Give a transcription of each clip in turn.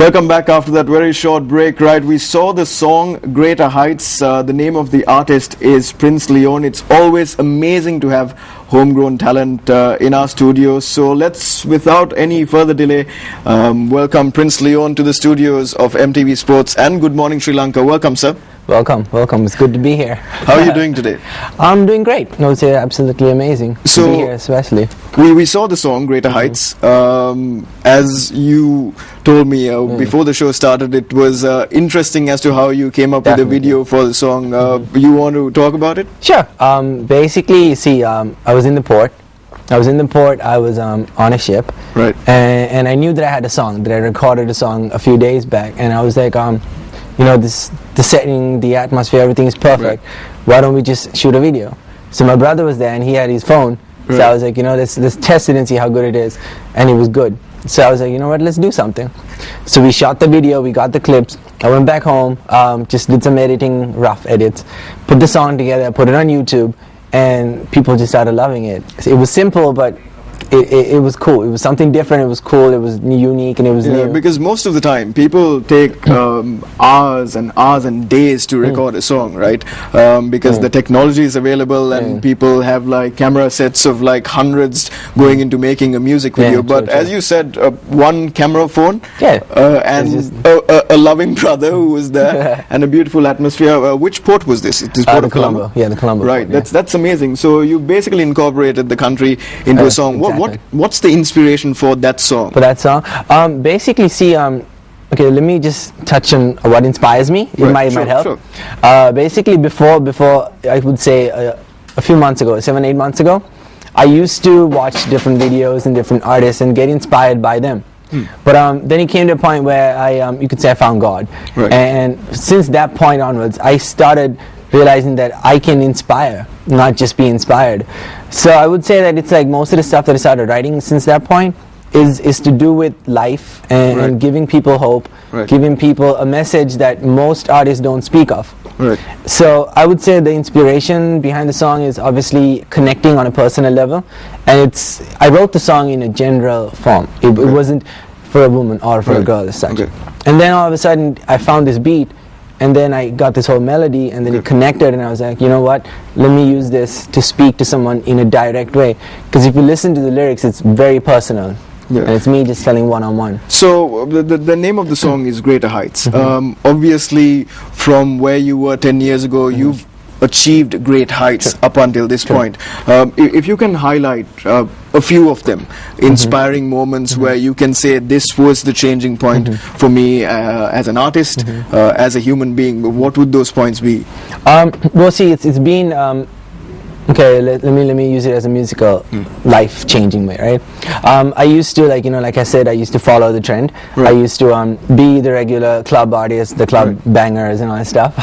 Welcome back after that very short break. Right, we saw the song Greater Heights. The name of the artist is Prince Leon. It's always amazing to have homegrown talent in our studios. So let's, without any further delay, welcome Prince Leon to the studios of MTV Sports. And good morning, Sri Lanka. Welcome, sir. Welcome. It's good to be here. How are you doing today? I'm doing great. No, it's absolutely amazing to be here, especially. We saw the song Greater Heights. As you told me before the show started, it was interesting as to how you came up with the video for the song. You want to talk about it? Sure. Basically, you see, I was in the port. I was on a ship. Right. And I knew that I had a song, that I recorded a song a few days back. And I was like, you know, the setting, the atmosphere, everything is perfect. Right. Why don't we just shoot a video? So my brother was there and he had his phone. Right. So I was like, you know, let's test it and see how good it is. And it was good. So I was like, you know what, let's do something. So we shot the video, we got the clips. I went back home, just did some editing, rough edits, put the song together, put it on YouTube, and people just started loving it. It was simple, but it was cool. It was something different. It was cool. It was unique, and it was new. Because most of the time, people take hours and hours and days to record a song, right? Because the technology is available, and people have like camera sets of like hundreds going into making a music video. But as you said, one camera phone, and a loving brother who was there, and a beautiful atmosphere. Which port was this? It is Port of Colombo. Yeah, the Colombo. Right. Port, that's amazing. So you basically incorporated the country into a song. Exactly. What's the inspiration for that song? Basically, see, okay, let me just touch on what inspires me. It might help. Sure. Basically, before I would say a few months ago, 7-8 months ago, I used to watch different videos and different artists and get inspired by them. But then it came to a point where you could say I found God. Right. And since that point onwards, I started realizing that I can inspire, not just be inspired. So I would say that it's like most of the stuff that I started writing since that point is to do with life and giving people hope, giving people a message that most artists don't speak of. Right. So I would say the inspiration behind the song is obviously connecting on a personal level, and I wrote the song in a general form. It wasn't for a woman or for a girl as such. And then all of a sudden I found this beat, and then I got this whole melody, and then it connected, and I was like, you know what, let me use this to speak to someone in a direct way. Because if you listen to the lyrics, it's very personal. And it's me just telling one-on-one. So the name of the song is Greater Heights. Obviously, from where you were 10 years ago, you've achieved great heights up until this point. If you can highlight a few of them, inspiring moments where you can say this was the changing point for me as an artist, as a human being, what would those points be? Well, see, it's been okay, let me use it as a musical life-changing way, right? I used to, like I said, I used to follow the trend. I used to be the regular club artist, the club bangers and all that stuff.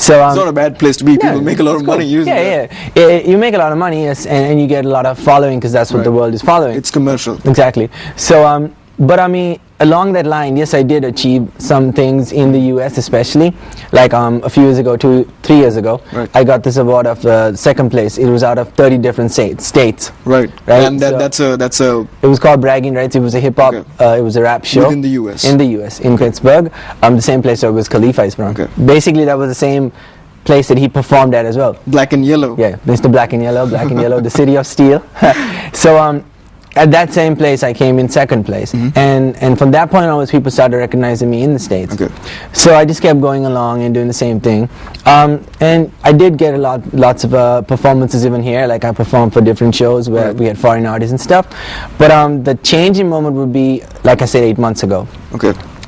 So it's not a bad place to be. People make a lot of money using it. You make a lot of money, yes, and you get a lot of following because that's what the world is following. It's commercial. Exactly. So, but I mean, along that line, yes, I did achieve some things in the US, especially. Like a few years ago, 3 years ago, I got this award of second place. It was out of 30 different states. Right. And that's a. It was called Bragging Rights. It was a hip hop. It was a rap show. Within the US. In the US, in Pittsburgh, the same place where Wiz Khalifa is from. Basically, that was the same place that he performed at as well. Black and Yellow. Yeah, Mr. Black and Yellow, the City of Steel. So at that same place, I came in second place, and from that point onwards, people started recognizing me in the States. So I just kept going along and doing the same thing, and I did get lots of performances even here. Like I performed for different shows where we had foreign artists and stuff. But the changing moment would be, like I said, 8 months ago.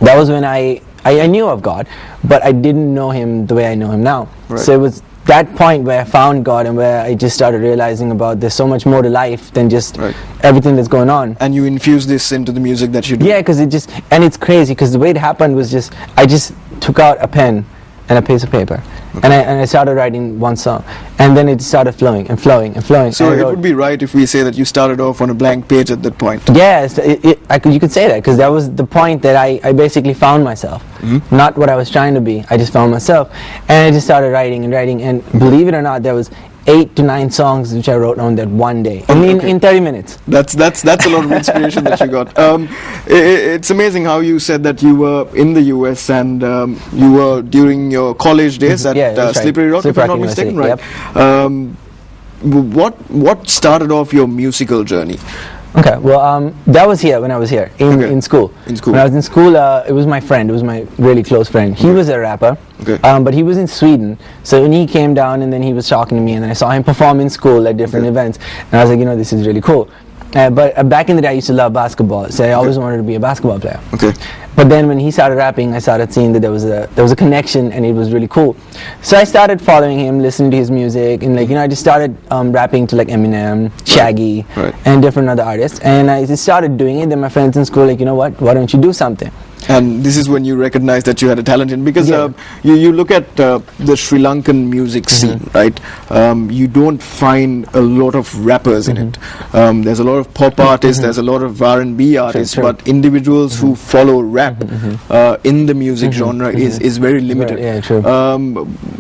That was when I knew of God, but I didn't know Him the way I know Him now. So it was that point where I found God and where I just started realizing about there's so much more to life than just everything that's going on. And you infused this into the music that you do. Yeah, because it's crazy because the way it happened was I just took out a pen and a piece of paper and I started writing one song, and then it started flowing and flowing and flowing. So it would be right if we say that you started off on a blank page at that point. Yes, you could say that because that was the point that I basically found myself. Not what I was trying to be. I just found myself, and I just started writing and writing, and believe it or not, there was 8 to 9 songs which I wrote on that one day. I mean, in 30 minutes. That's a lot of inspiration that you got. It's amazing how you said that you were in the US and you were during your college days at Slippery Rock, if I'm not mistaken, right? Yep. What started off your musical journey? Okay, well, that was here when I was here in school. In school. When I was in school, it was my friend. It was my really close friend. He was a rapper, but he was in Sweden. So when he came down, and then he was talking to me, and then I saw him perform in school at different events, and I was like, this is really cool. But back in the day, I used to love basketball, so I always wanted to be a basketball player. Okay. But then when he started rapping, I started seeing that there was a connection, and it was really cool. So I started following him, listening to his music, and I just started rapping to like Eminem, Shaggy, and different other artists. And I just started doing it. Then my friends in school were like, what? Why don't you do something? And this is when you recognized that you had a talent in, because you look at the Sri Lankan music scene, right? You don't find a lot of rappers in it. There's a lot of pop artists, there's a lot of R&B artists, but individuals who follow rap in the music genre is very limited. Yeah, true.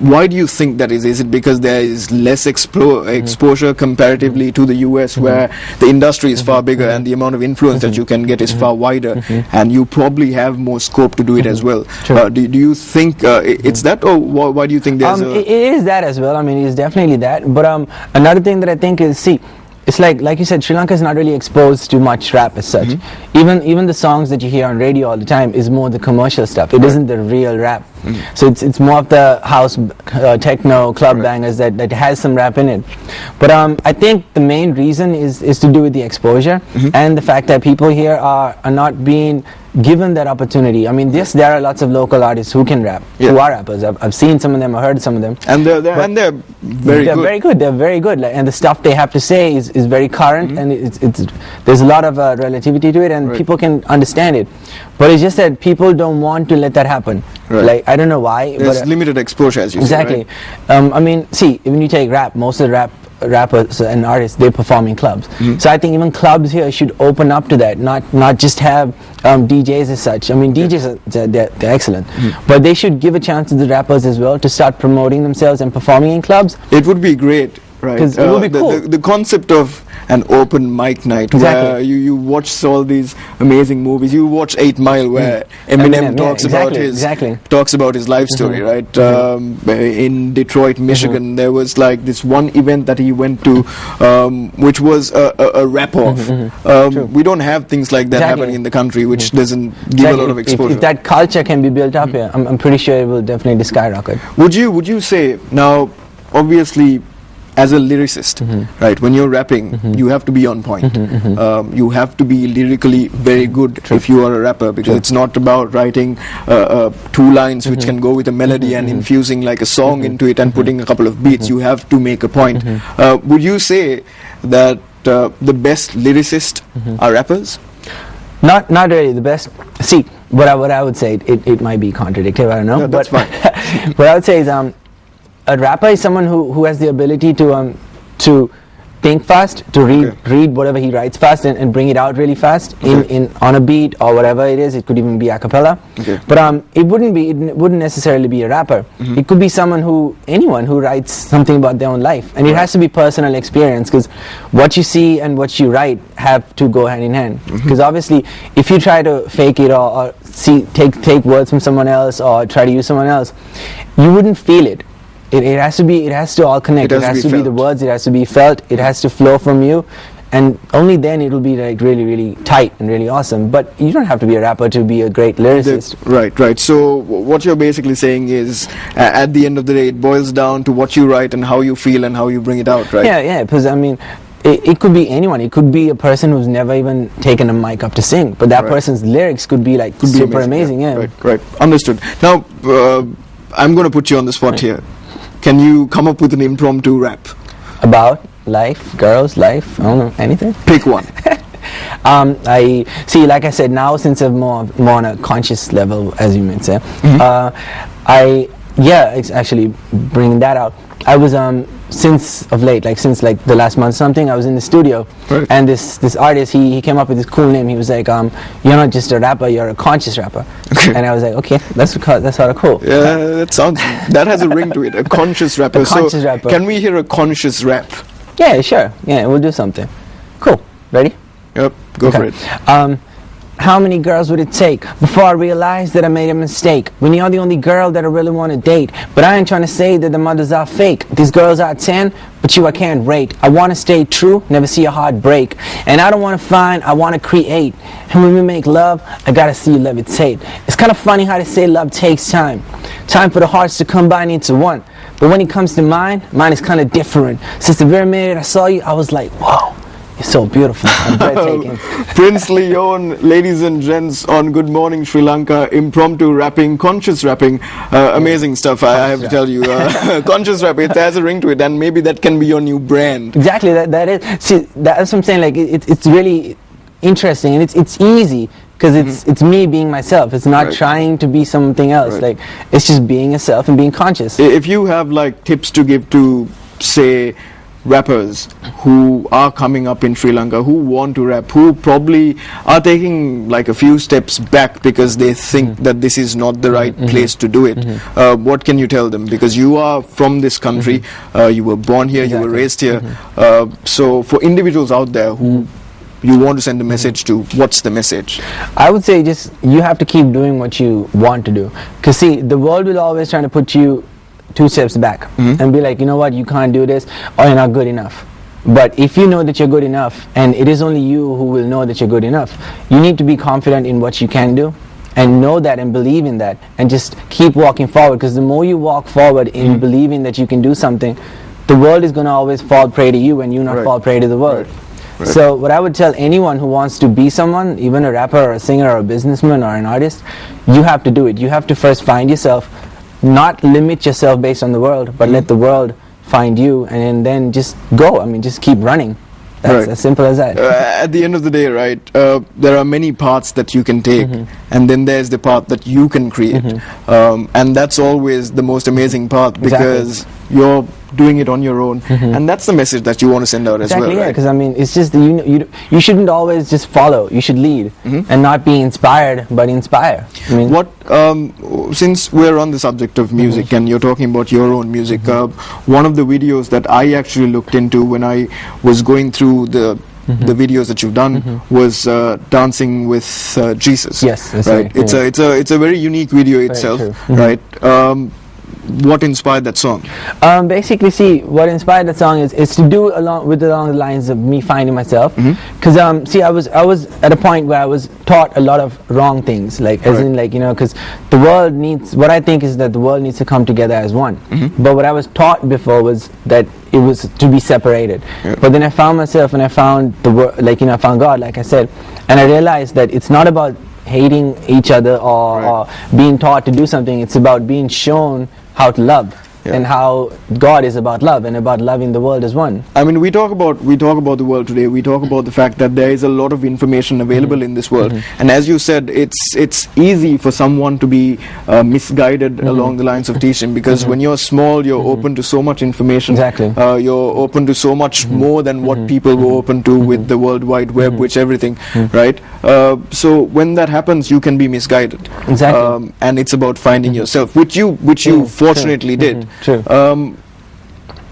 Why do you think that is? Is it because there is less exposure comparatively to the US, where the industry is far bigger and the amount of influence that you can get is far wider, and you probably have more scope to do it as well? Do you think it's that, or why do you think there's it is that as well. I mean, it's definitely that. But another thing that I think is, it's like you said, Sri Lanka is not really exposed to much rap as such. Even the songs that you hear on radio all the time is more the commercial stuff. It isn't the real rap. So it's more of the house, techno, club bangers that has some rap in it. But I think the main reason is to do with the exposure and the fact that people here are not being given that opportunity. I mean, yes, there are lots of local artists who can rap, who are rappers. I've seen some of them, I've heard some of them, and they're very good. They're very good, and the stuff they have to say is very current, and there's a lot of relativity to it, and people can understand it. But it's just that people don't want to let that happen. Like, I don't know why. There's limited exposure, as you say. Exactly. I mean, see, when you take rap, most of the rappers and artists, they perform in clubs. So I think even clubs here should open up to that, not just have DJs as such. I mean, DJs they're excellent, but they should give a chance to the rappers as well to start promoting themselves and performing in clubs. It would be great, right? Because it would be cool. The concept of an open mic night where you watch all these amazing movies. You watch 8 Mile, where Eminem talks about his life story, right? In Detroit, Michigan, there was like this one event that he went to, which was a rap-off. We don't have things like that happening in the country, which doesn't give a lot of exposure. If that culture can be built up here, I'm pretty sure it will definitely skyrocket. Would you say, now, obviously, as a lyricist, right, when you're rapping, you have to be on point. You have to be lyrically very good if you are a rapper, because it's not about writing 2 lines which can go with a melody and infusing like a song into it and putting a couple of beats. You have to make a point. Would you say that the best lyricists are rappers? Not really the best. See, what I would say, it might be contradictory, I don't know. No, that's fine. What I would say is, a rapper is someone who has the ability to think fast, to read whatever he writes fast and bring it out really fast on a beat or whatever it is. It could even be a cappella. But it wouldn't necessarily be a rapper. It could be anyone who writes something about their own life, and it has to be personal experience, because what you see and what you write have to go hand in hand. Because obviously, if you try to fake it or take words from someone else or try to use someone else, you wouldn't feel it. It has to all connect. It has to be the words, it has to be felt, it has to flow from you, and only then it will be like really, really tight and really awesome. But you don't have to be a rapper to be a great lyricist. Right. So what you're basically saying is, at the end of the day, it boils down to what you write and how you feel and how you bring it out, right? Yeah, because I mean, it could be anyone. It could be a person who's never even taken a mic up to sing, but that person's lyrics could be like super amazing. Right. Understood. Now, I'm going to put you on the spot here. Can you come up with an impromptu rap? About life, girls, life, I don't know, anything? Pick one. I see, like I said, now since I'm more on a conscious level, as you might say, Yeah, it's actually bringing that out. I was since like the last month something, I was in the studio, right. and this artist, he came up with this cool name. He was like, you're not just a rapper, you're a conscious rapper. Okay. And I was like, okay, that's sort of cool. Yeah, that has a ring to it. A conscious rapper. A conscious rapper. Can we hear a conscious rap? Yeah, sure. Yeah, we'll do something. Cool. Ready? Yep. Go for it. How many girls would it take before I realized that I made a mistake? When you're the only girl that I really want to date. But I ain't trying to say that the mothers are fake. These girls are 10, but you I can't rate. I want to stay true, never see a heart break. And I don't want to find, I want to create. And when we make love, I gotta see you levitate. It's kind of funny how they say love takes time. Time for the hearts to combine into one. But when it comes to mine is kind of different. Since the very minute I saw you, I was like, whoa. You're so beautiful and breathtaking. Prince Leon, ladies and gents, on Good Morning Sri Lanka, impromptu rapping, conscious rapping, amazing stuff. I have to tell you, conscious rap, it has a ring to it, and maybe that can be your new brand. Exactly, that is. See, that's what I'm saying. Like, it's really interesting, and it's easy because it's me being myself. It's not trying to be something else. Right. Like, it's just being yourself and being conscious. If you have like tips to give to, say, rappers who are coming up in Sri Lanka, who want to rap, who probably are taking like a few steps back because they think that this is not the right place to do it, what can you tell them? Because you are from this country, you were born here, you were raised here, so for individuals out there who you want to send a message to, what's the message? I would say just you have to keep doing what you want to do, because see, the world will always try to put you 2 steps back and be like, you know what, you can't do this, or you're not good enough. But if you know that you're good enough, and it is only you who will know that you're good enough, you need to be confident in what you can do and know that and believe in that and just keep walking forward, because the more you walk forward in believing that you can do something, the world is going to always fall prey to you and you not fall prey to the world. Right. So what I would tell anyone who wants to be someone, even a rapper or a singer or a businessman or an artist, you have to do it. You have to first find yourself, not limit yourself based on the world, but let the world find you, and then just go. I mean, just keep running. That's as simple as that. At the end of the day, right, there are many paths that you can take, and then there's the path that you can create, and that's always the most amazing path, because you're doing it on your own, and that's the message that you want to send out as well. Yeah, because I mean, it's just you shouldn't always just follow. You should lead and not be inspired, but inspire. I mean, what since we're on the subject of music and you're talking about your own music, one of the videos that I actually looked into when I was going through the videos that you've done was Dancing with Jesus. Yes, that's right. It's a very unique video itself, right? What inspired that song? Basically, see, what inspired that song is to do along the lines of me finding myself. Because see, I was at a point where I was taught a lot of wrong things, like as in, like, you know, because the world needs, what I think is that the world needs to come together as one. But what I was taught before was that it was to be separated. But then I found myself, and I found I found God, like I said, and I realized that it's not about hating each other or being taught to do something. It's about being shown how to love, and how God is about love and about loving the world as one. I mean, we talk about the world today. We talk about the fact that there is a lot of information available in this world, and as you said, it's easy for someone to be misguided along the lines of teaching, because when you're small, you're open to so much information. Exactly. You're open to so much more than what people were open to with the World Wide Web, which everything, right? So when that happens, you can be misguided. Exactly. And it's about finding yourself, which you fortunately did. True.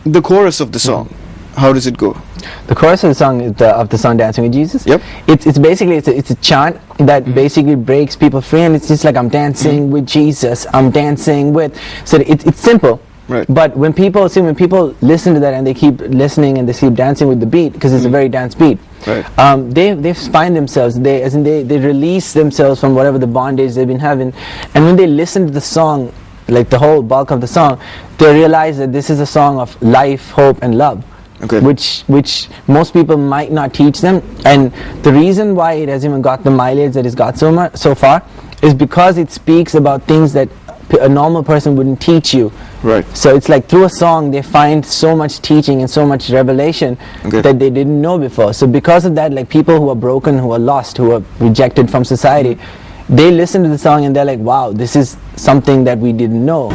The chorus of the song, how does it go? The chorus of the song is of the song Dancing with Jesus. Yep. It's basically it's a chant that basically breaks people free, and it's just like, I'm dancing with Jesus, I'm dancing with. So it's simple. Right. But when people listen to that and they keep listening and they keep dancing with the beat, because it's a very dance beat. Right. They find themselves, they release themselves from whatever the bondage they've been having, and when they listen to the song, like the whole bulk of the song, they realize that this is a song of life, hope, and love. Okay. Which most people might not teach them, and the reason why it has even got the mileage that it's got so far is because it speaks about things that a normal person wouldn't teach you. Right. So it's like through a song they find so much teaching and so much revelation that they didn't know before. So because of that, like people who are broken, who are lost, who are rejected from society, they listen to the song and they're like, wow, this is something that we didn't know.